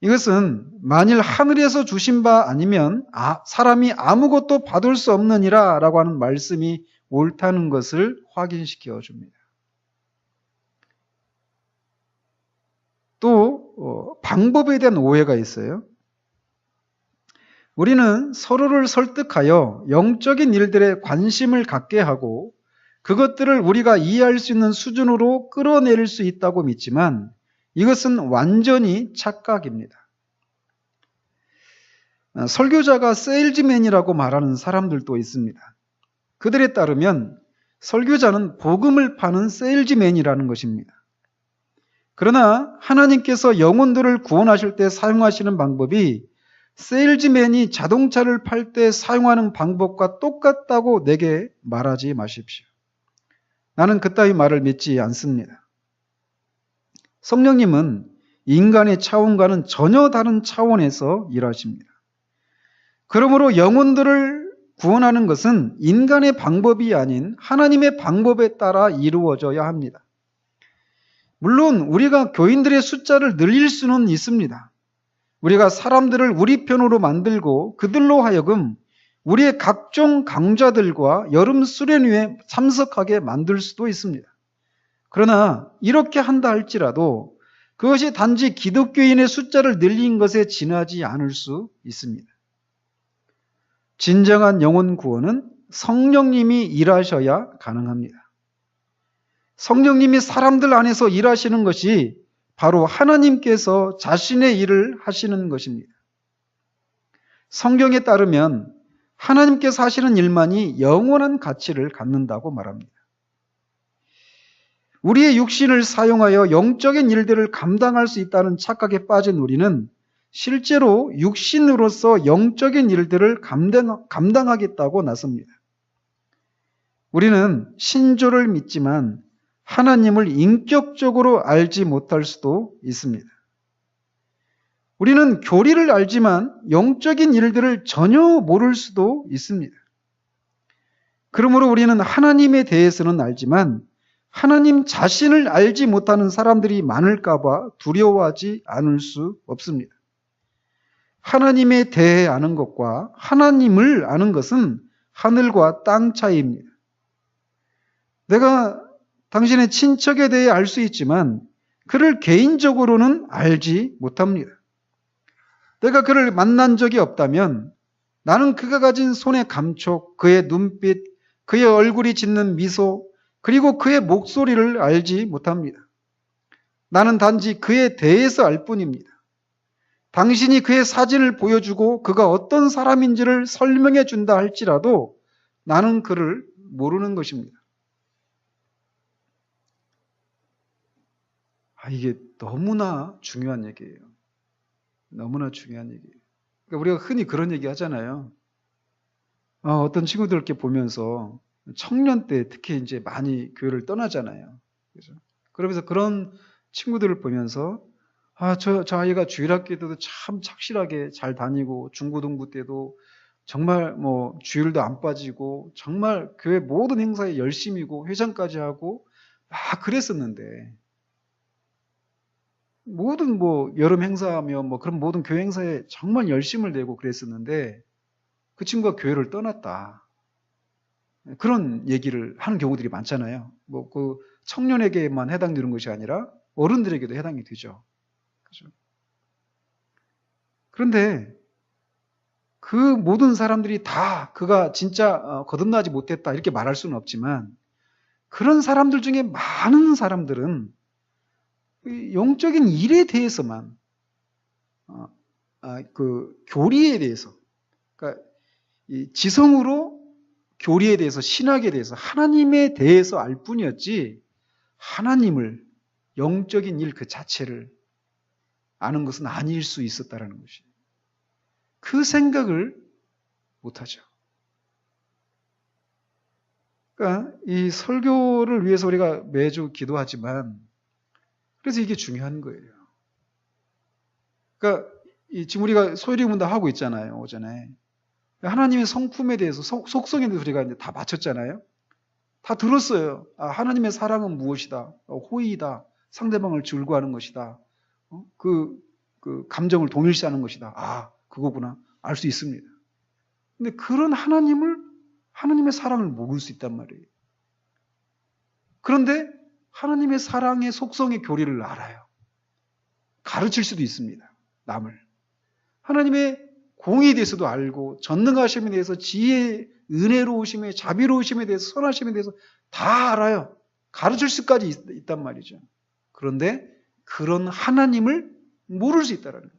이것은 만일 하늘에서 주신 바 아니면 사람이 아무것도 받을 수 없느니라 라고 하는 말씀이 옳다는 것을 확인시켜 줍니다. 또 방법에 대한 오해가 있어요. 우리는 서로를 설득하여 영적인 일들에 관심을 갖게 하고 그것들을 우리가 이해할 수 있는 수준으로 끌어내릴 수 있다고 믿지만 이것은 완전히 착각입니다. 설교자가 세일즈맨이라고 말하는 사람들도 있습니다. 그들에 따르면 설교자는 복음을 파는 세일즈맨이라는 것입니다. 그러나 하나님께서 영혼들을 구원하실 때 사용하시는 방법이 세일즈맨이 자동차를 팔 때 사용하는 방법과 똑같다고 내게 말하지 마십시오. 나는 그따위 말을 믿지 않습니다. 성령님은 인간의 차원과는 전혀 다른 차원에서 일하십니다. 그러므로 영혼들을 구원하는 것은 인간의 방법이 아닌 하나님의 방법에 따라 이루어져야 합니다. 물론 우리가 교인들의 숫자를 늘릴 수는 있습니다. 우리가 사람들을 우리 편으로 만들고 그들로 하여금 우리의 각종 강좌들과 여름 수련회에 참석하게 만들 수도 있습니다. 그러나 이렇게 한다 할지라도 그것이 단지 기독교인의 숫자를 늘린 것에 지나지 않을 수 있습니다. 진정한 영혼 구원은 성령님이 일하셔야 가능합니다. 성령님이 사람들 안에서 일하시는 것이 바로 하나님께서 자신의 일을 하시는 것입니다. 성경에 따르면 하나님께서 하시는 일만이 영원한 가치를 갖는다고 말합니다. 우리의 육신을 사용하여 영적인 일들을 감당할 수 있다는 착각에 빠진 우리는 실제로 육신으로서 영적인 일들을 감당하겠다고 나섭니다. 우리는 신조를 믿지만 하나님을 인격적으로 알지 못할 수도 있습니다. 우리는 교리를 알지만 영적인 일들을 전혀 모를 수도 있습니다. 그러므로 우리는 하나님에 대해서는 알지만 하나님 자신을 알지 못하는 사람들이 많을까 봐 두려워하지 않을 수 없습니다. 하나님에 대해 아는 것과 하나님을 아는 것은 하늘과 땅 차이입니다. 내가 당신의 친척에 대해 알 수 있지만 그를 개인적으로는 알지 못합니다. 내가 그를 만난 적이 없다면 나는 그가 가진 손의 감촉, 그의 눈빛, 그의 얼굴이 짓는 미소, 그리고 그의 목소리를 알지 못합니다. 나는 단지 그에 대해서 알 뿐입니다. 당신이 그의 사진을 보여주고 그가 어떤 사람인지를 설명해 준다 할지라도 나는 그를 모르는 것입니다. 이게 너무나 중요한 얘기예요. 너무나 중요한 얘기예요. 그러니까 우리가 흔히 그런 얘기 하잖아요. 어떤 친구들 이렇게 보면서 청년 때 특히 이제 많이 교회를 떠나잖아요. 그죠? 그러면서 그런 친구들을 보면서 저 아이가 주일학교 때도 참 착실하게 잘 다니고 중고등부 때도 정말 뭐 주일도 안 빠지고 정말 교회 모든 행사에 열심이고 회장까지 하고 막 그랬었는데 모든 뭐 여름 행사하며 뭐 그런 모든 교회 행사에 정말 열심을 내고 그랬었는데 그 친구가 교회를 떠났다. 그런 얘기를 하는 경우들이 많잖아요. 뭐 그 청년에게만 해당되는 것이 아니라 어른들에게도 해당이 되죠. 그죠? 그런데 그 모든 사람들이 다 그가 진짜 거듭나지 못했다 이렇게 말할 수는 없지만 그런 사람들 중에 많은 사람들은 영적인 일에 대해서만 그 교리에 대해서 그러니까 이 지성으로 교리에 대해서 신학에 대해서 하나님에 대해서 알 뿐이었지 하나님을 영적인 일 그 자체를 아는 것은 아닐 수 있었다라는 것이 그 생각을 못하죠. 그러니까 이 설교를 위해서 우리가 매주 기도하지만 그래서 이게 중요한 거예요. 그러니까 지금 우리가 소요리 문답 하고 있잖아요. 오전에. 하나님의 성품에 대해서 속성에 대해서 우리가 이제 다 맞췄잖아요. 다 들었어요. 아, 하나님의 사랑은 무엇이다. 호의이다. 상대방을 즐거워하는 것이다. 그 감정을 동일시하는 것이다. 아, 그거구나. 알 수 있습니다. 근데 그런 하나님의 사랑을 모를 수 있단 말이에요. 그런데 하나님의 사랑의 속성의 교리를 알아요. 가르칠 수도 있습니다. 남을. 하나님의 공의에 대해서도 알고 전능하심에 대해서 지혜, 은혜로우심에, 자비로우심에 대해서, 선하심에 대해서 다 알아요. 가르칠 수까지 있단 말이죠. 그런데 그런 하나님을 모를 수 있다는 거예요.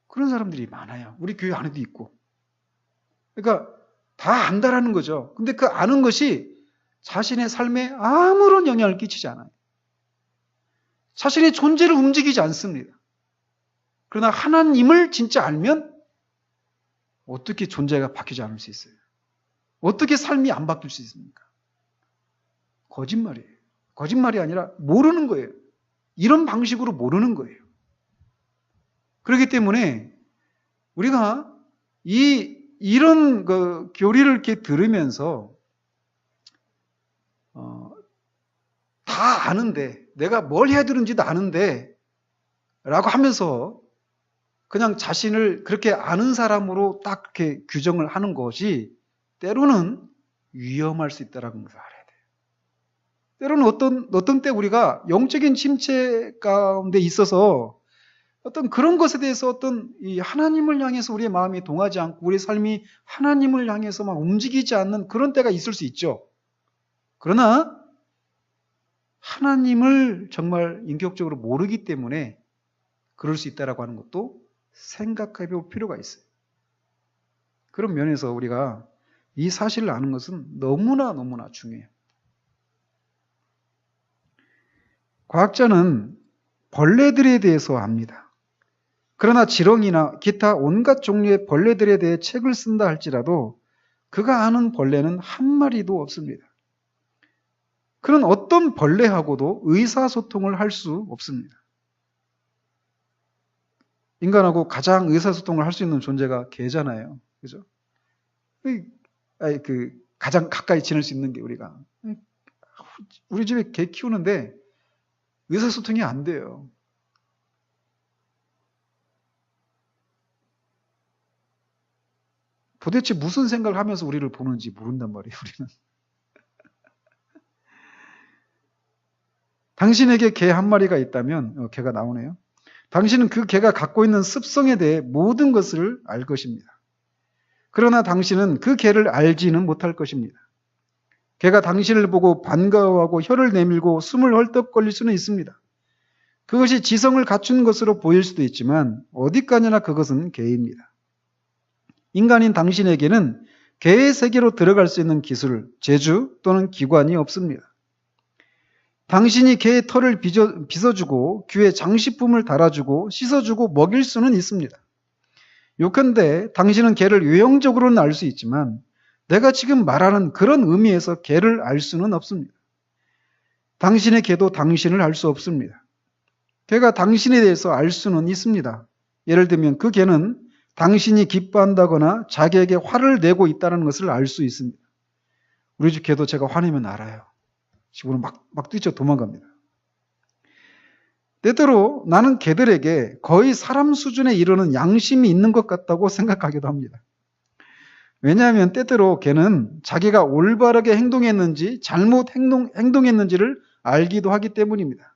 그런 사람들이 많아요. 우리 교회 안에도 있고. 그러니까 다 안다라는 거죠. 근데 그 아는 것이 자신의 삶에 아무런 영향을 끼치지 않아요. 자신의 존재를 움직이지 않습니다. 그러나 하나님을 진짜 알면 어떻게 존재가 바뀌지 않을 수 있어요? 어떻게 삶이 안 바뀔 수 있습니까? 거짓말이에요. 거짓말이 아니라 모르는 거예요. 이런 방식으로 모르는 거예요. 그렇기 때문에 우리가 이런 그 교리를 이렇게 들으면서 다 아는데 내가 뭘 해야 되는지도 아는데 라고 하면서 그냥 자신을 그렇게 아는 사람으로 딱 이렇게 규정을 하는 것이 때로는 위험할 수 있다는 것을 알아야 돼요. 때로는 어떤 때 우리가 영적인 침체 가운데 있어서 어떤 그런 것에 대해서 어떤 이 하나님을 향해서 우리의 마음이 동하지 않고 우리의 삶이 하나님을 향해서 막 움직이지 않는 그런 때가 있을 수 있죠. 그러나 하나님을 정말 인격적으로 모르기 때문에 그럴 수 있다라고 하는 것도 생각해 볼 필요가 있어요. 그런 면에서 우리가 이 사실을 아는 것은 너무나 중요해요. 과학자는 벌레들에 대해서 압니다. 그러나 지렁이나 기타 온갖 종류의 벌레들에 대해 책을 쓴다 할지라도 그가 아는 벌레는 한 마리도 없습니다. 그런 어떤 벌레하고도 의사소통을 할 수 없습니다. 인간하고 가장 의사소통을 할 수 있는 존재가 개잖아요. 그죠? 가장 가까이 지낼 수 있는 게 우리가. 우리 집에 개 키우는데 의사소통이 안 돼요. 도대체 무슨 생각을 하면서 우리를 보는지 모른단 말이에요, 우리는. 당신에게 개 한 마리가 있다면, 개가 나오네요. 당신은 그 개가 갖고 있는 습성에 대해 모든 것을 알 것입니다. 그러나 당신은 그 개를 알지는 못할 것입니다. 개가 당신을 보고 반가워하고 혀를 내밀고 숨을 헐떡거릴 수는 있습니다. 그것이 지성을 갖춘 것으로 보일 수도 있지만 어디까지나 그것은 개입니다. 인간인 당신에게는 개의 세계로 들어갈 수 있는 기술, 재주 또는 기관이 없습니다. 당신이 개의 털을 빗어주고 귀에 장식품을 달아주고 씻어주고 먹일 수는 있습니다. 요컨대 당신은 개를 외형적으로는 알 수 있지만 내가 지금 말하는 그런 의미에서 개를 알 수는 없습니다. 당신의 개도 당신을 알 수 없습니다. 개가 당신에 대해서 알 수는 있습니다. 예를 들면 그 개는 당신이 기뻐한다거나 자기에게 화를 내고 있다는 것을 알 수 있습니다. 우리 집 개도 제가 화내면 알아요. 집으로 막 뛰쳐 도망갑니다. 때때로 나는 개들에게 거의 사람 수준에 이르는 양심이 있는 것 같다고 생각하기도 합니다. 왜냐하면 때때로 개는 자기가 올바르게 행동했는지 잘못 행동했는지를 알기도 하기 때문입니다.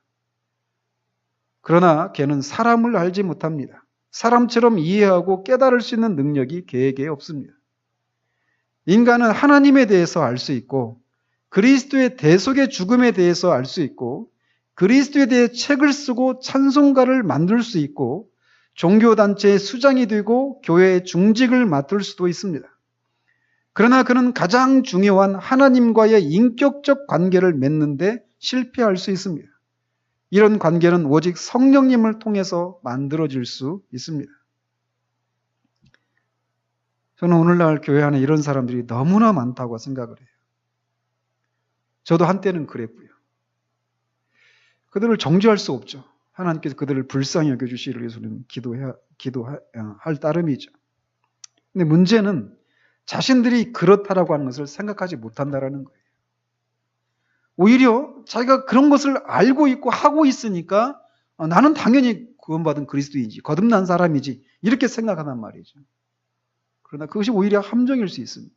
그러나 개는 사람을 알지 못합니다. 사람처럼 이해하고 깨달을 수 있는 능력이 개에게 없습니다. 인간은 하나님에 대해서 알 수 있고 그리스도의 대속의 죽음에 대해서 알 수 있고 그리스도에 대해 책을 쓰고 찬송가를 만들 수 있고 종교단체의 수장이 되고 교회의 중직을 맡을 수도 있습니다. 그러나 그는 가장 중요한 하나님과의 인격적 관계를 맺는데 실패할 수 있습니다. 이런 관계는 오직 성령님을 통해서 만들어질 수 있습니다. 저는 오늘날 교회 안에 이런 사람들이 너무나 많다고 생각을 해요. 저도 한때는 그랬고요. 그들을 정죄할 수 없죠. 하나님께서 그들을 불쌍히 여겨주시기를 위해서는 기도할 따름이죠. 근데 문제는 자신들이 그렇다라고 하는 것을 생각하지 못한다라는 거예요. 오히려 자기가 그런 것을 알고 있고 하고 있으니까 나는 당연히 구원받은 그리스도인이지, 거듭난 사람이지, 이렇게 생각한단 말이죠. 그러나 그것이 오히려 함정일 수 있습니다.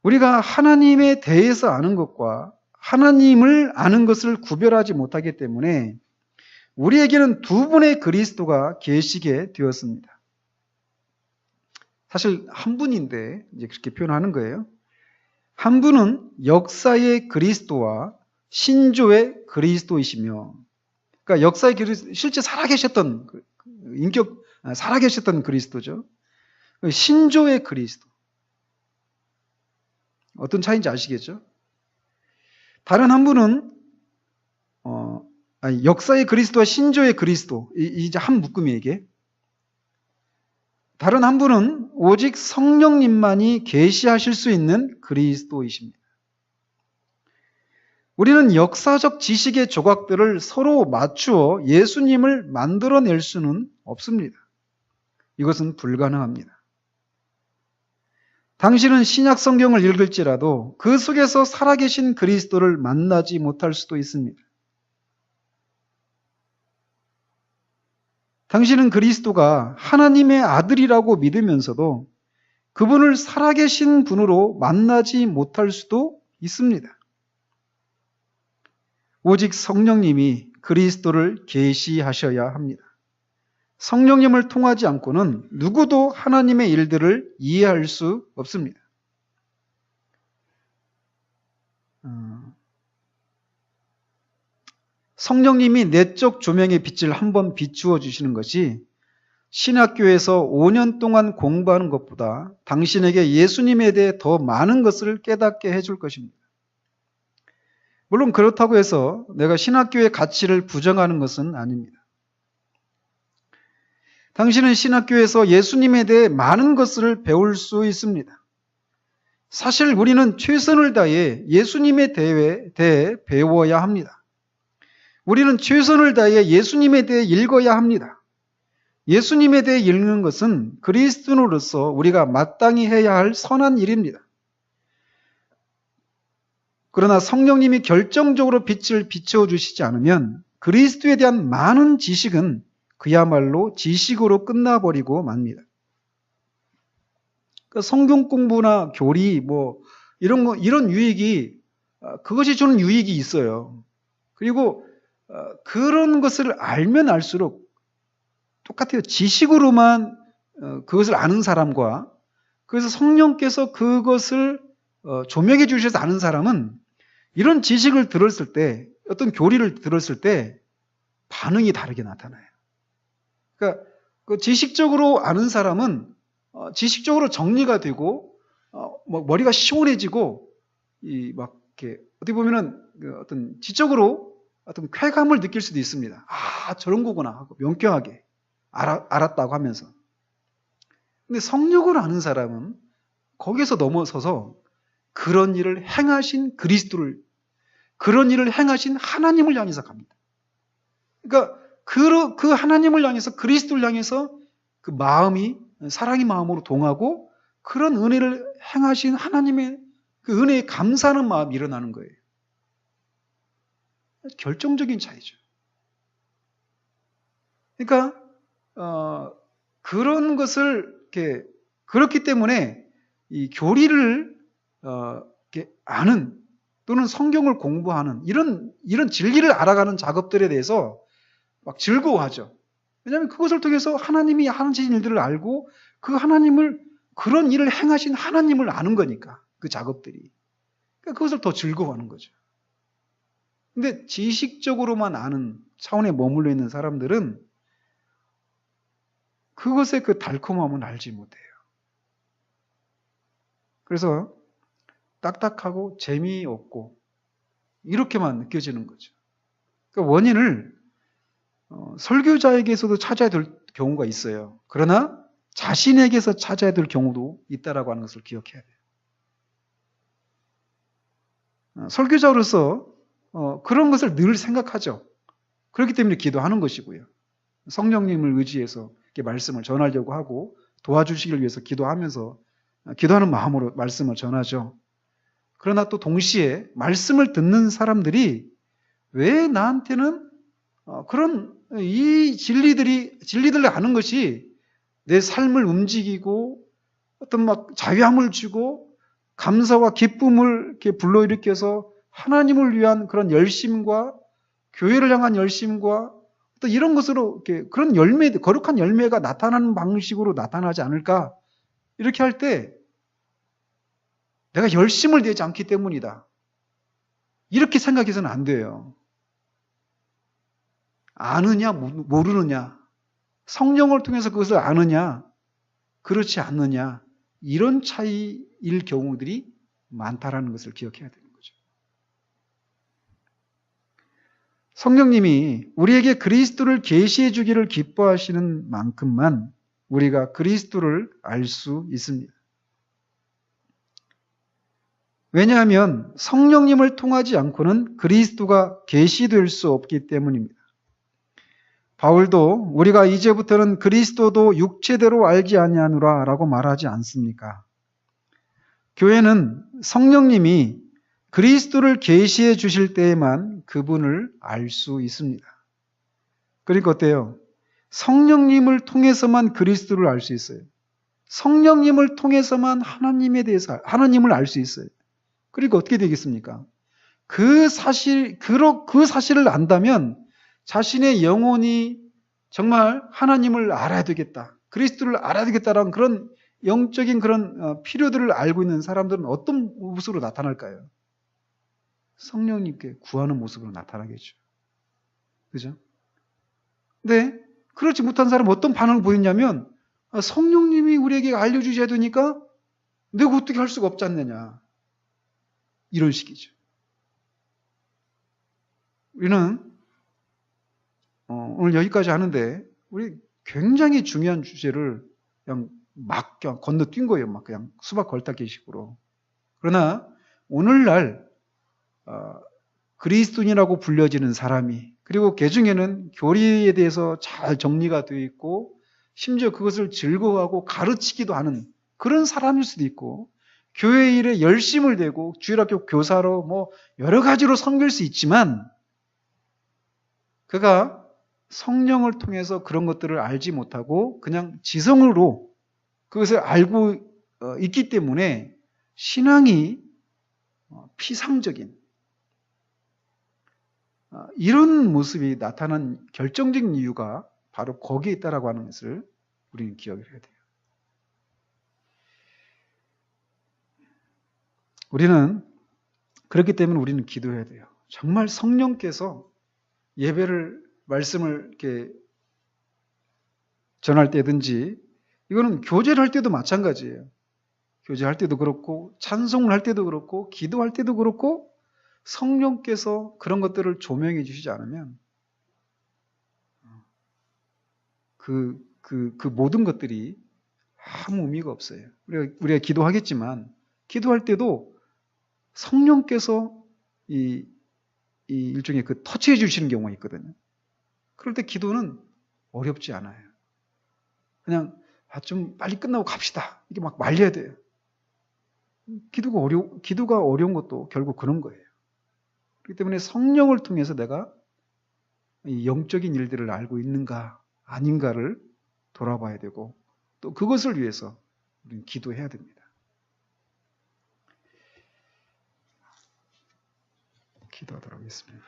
우리가 하나님에 대해서 아는 것과 하나님을 아는 것을 구별하지 못하기 때문에 우리에게는 두 분의 그리스도가 계시게 되었습니다. 사실 한 분인데 이제 그렇게 표현하는 거예요. 한 분은 역사의 그리스도와 신조의 그리스도이시며, 그러니까 역사의 그리스도, 실제 살아계셨던 살아계셨던 그리스도죠. 신조의 그리스도. 어떤 차이인지 아시겠죠? 다른 한 분은 역사의 그리스도와 신조의 그리스도, 이제 한 묶음이에게. 다른 한 분은 오직 성령님만이 계시하실 수 있는 그리스도이십니다. 우리는 역사적 지식의 조각들을 서로 맞추어 예수님을 만들어낼 수는 없습니다. 이것은 불가능합니다. 당신은 신약 성경을 읽을지라도 그 속에서 살아계신 그리스도를 만나지 못할 수도 있습니다. 당신은 그리스도가 하나님의 아들이라고 믿으면서도 그분을 살아계신 분으로 만나지 못할 수도 있습니다. 오직 성령님이 그리스도를 계시하셔야 합니다. 성령님을 통하지 않고는 누구도 하나님의 일들을 이해할 수 없습니다. 성령님이 내적 조명의 빛을 한번 비추어 주시는 것이 신학교에서 5년 동안 공부하는 것보다 당신에게 예수님에 대해 더 많은 것을 깨닫게 해줄 것입니다. 물론 그렇다고 해서 내가 신학교의 가치를 부정하는 것은 아닙니다. 당신은 신학교에서 예수님에 대해 많은 것을 배울 수 있습니다. 사실 우리는 최선을 다해 예수님에 대해 배워야 합니다. 우리는 최선을 다해 예수님에 대해 읽어야 합니다. 예수님에 대해 읽는 것은 그리스도인으로서 우리가 마땅히 해야 할 선한 일입니다. 그러나 성령님이 결정적으로 빛을 비춰 주시지 않으면 그리스도에 대한 많은 지식은 그야말로 지식으로 끝나버리고 맙니다. 그러니까 성경 공부나 교리 이런 유익이 그것이 주는 유익이 있어요. 그리고 그런 것을 알면 알수록 똑같아요. 지식으로만 그것을 아는 사람과 그래서 성령께서 그것을 조명해 주셔서 아는 사람은 이런 지식을 들었을 때, 어떤 교리를 들었을 때 반응이 다르게 나타나요. 그러니까 그 지식적으로 아는 사람은 지식적으로 정리가 되고 머리가 시원해지고 이렇게 어떻게 보면은 어떤 지적으로 어떤 쾌감을 느낄 수도 있습니다. 아, 저런 거구나 하고 명쾌하게 알았다고 하면서. 근데 성령을 아는 사람은 거기서 넘어서서 그런 일을 행하신 그리스도를, 그런 일을 행하신 하나님을 향해서 갑니다. 그러니까 그 하나님을 향해서, 그리스도를 향해서 그 마음이 사랑의 마음으로 동하고 그런 은혜를 행하신 하나님의 그 은혜에 감사하는 마음이 일어나는 거예요. 결정적인 차이죠. 그러니까 그런 것을 그렇기 때문에 이 교리를 이렇게 아는 또는 성경을 공부하는 이런 진리를 알아가는 작업들에 대해서 막 즐거워하죠. 왜냐하면 그것을 통해서 하나님이 하신 일들을 알고 그 하나님을, 그런 일을 행하신 하나님을 아는 거니까, 그 작업들이. 그러니까 그것을 더 즐거워하는 거죠. 근데 지식적으로만 아는 차원에 머물러 있는 사람들은 그것의 그 달콤함은 알지 못해요. 그래서 딱딱하고 재미없고 이렇게만 느껴지는 거죠. 그러니까 원인을 설교자에게서도 찾아야 될 경우가 있어요. 그러나 자신에게서 찾아야 될 경우도 있다라고 하는 것을 기억해야 돼요. 설교자로서 그런 것을 늘 생각하죠. 그렇기 때문에 기도하는 것이고요. 성령님을 의지해서 이렇게 말씀을 전하려고 하고 도와주시길 위해서 기도하면서 기도하는 마음으로 말씀을 전하죠. 그러나 또 동시에 말씀을 듣는 사람들이 왜 나한테는 그런 이 진리들을 아는 것이 내 삶을 움직이고 어떤 막 자유함을 주고 감사와 기쁨을 이렇게 불러일으켜서 하나님을 위한 그런 열심과 교회를 향한 열심과 또 이런 것으로 이렇게 그런 열매, 거룩한 열매가 나타나는 방식으로 나타나지 않을까? 이렇게 할 때 내가 열심을 내지 않기 때문이다. 이렇게 생각해서는 안 돼요. 아느냐, 모르느냐, 성령을 통해서 그것을 아느냐, 그렇지 않느냐, 이런 차이일 경우들이 많다라는 것을 기억해야 되는 거죠. 성령님이 우리에게 그리스도를 계시해 주기를 기뻐하시는 만큼만 우리가 그리스도를 알 수 있습니다. 왜냐하면 성령님을 통하지 않고는 그리스도가 계시될 수 없기 때문입니다. 바울도 우리가 이제부터는 그리스도도 육체대로 알지 아니하노라 라고 말하지 않습니까? 교회는 성령님이 그리스도를 계시해 주실 때에만 그분을 알 수 있습니다. 그러니까 어때요? 성령님을 통해서만 그리스도를 알 수 있어요. 성령님을 통해서만 하나님을 알 수 있어요. 그러니까 어떻게 되겠습니까? 그 사실을 안다면 자신의 영혼이 정말 하나님을 알아야 되겠다. 그리스도를 알아야 되겠다라는 그런 영적인 그런 필요들을 알고 있는 사람들은 어떤 모습으로 나타날까요? 성령님께 구하는 모습으로 나타나겠죠. 그죠? 근데 그렇지 못한 사람은 어떤 반응을 보이냐면 성령님이 우리에게 알려주셔야 되니까 내가 어떻게 할 수가 없지 않느냐. 이런 식이죠. 우리는 오늘 여기까지 하는데 우리 굉장히 중요한 주제를 그냥 건너뛴 거예요. 막 그냥 수박 걸딱기식으로. 그러나 오늘날 그리스도인이라고 불려지는 사람이 그리고 개중에는 교리에 대해서 잘 정리가 되어 있고 심지어 그것을 즐거워하고 가르치기도 하는 그런 사람일 수도 있고 교회 일에 열심을 내고 주일학교 교사로 뭐 여러 가지로 섬길 수 있지만 그가 성령을 통해서 그런 것들을 알지 못하고 그냥 지성으로 그것을 알고 있기 때문에 신앙이 피상적인 이런 모습이 나타난 결정적인 이유가 바로 거기에 있다라고 하는 것을 우리는 기억을 해야 돼요. 우리는 그렇기 때문에 우리는 기도해야 돼요. 정말 성령께서 말씀을 이렇게 전할 때든지 이거는 교제를 할 때도 마찬가지예요. 교제할 때도 그렇고 찬송을 할 때도 그렇고 기도할 때도 그렇고 성령께서 그런 것들을 조명해 주시지 않으면 그 모든 것들이 아무 의미가 없어요. 우리가 기도하겠지만 기도할 때도 성령께서 이 일종의 그 터치해 주시는 경우가 있거든요. 그럴 때 기도는 어렵지 않아요. 그냥 좀 빨리 끝나고 갑시다. 이게 막 말려야 돼요. 기도가 어려운 것도 결국 그런 거예요. 그렇기 때문에 성령을 통해서 내가 이 영적인 일들을 알고 있는가 아닌가를 돌아봐야 되고 또 그것을 위해서 우리는 기도해야 됩니다. 기도하도록 하겠습니다.